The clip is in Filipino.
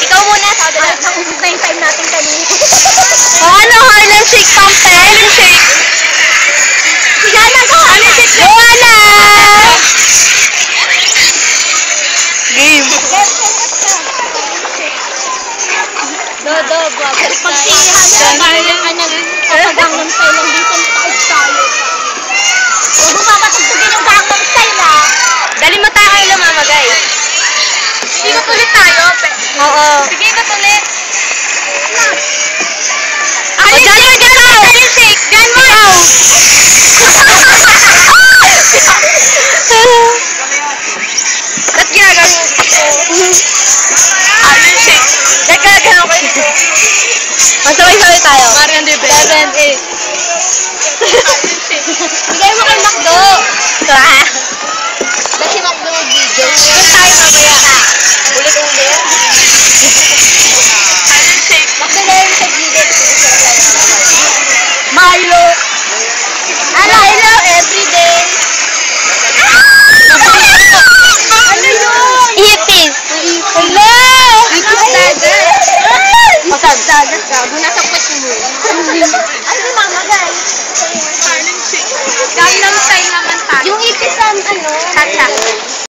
Ikaw muna, sabi na. Naubos na yung time natin kanina. Ano? Harlem Shake Campaign? Harlem Shake. Sigana ko! Harlem Shake! Joanna! Game. Dodo, brother. Pagsihan sa Gangnam Style lang din kung tayo. Huwag mo papatugtugin yung Gangnam Style, ha? Dali mo tayo kayo lumamagay. Ikot ulit tayo. Oo. Sige, ikot ulit. Alin shake! Alin shake! Diyan mo! Ba't ginagano mo dito? Alin shake! Nagkagano ko ito. Masabay-sabay tayo. Marian de Bell. 7, 8. Bigay mo kay Macdo. Kasi Macdo mag-video. Doon tayo mamaya. Ulit-ulit. Alin shake. Macdo na yung sa video. Milo. Ano everyday. Ano yun? Ipis. Hello. Ipis dagat. Masab dagat ka. Nasa kwet mo. Ano mamagay? Gangnam Style naman tayo. Yung ipis ang ano? Tata.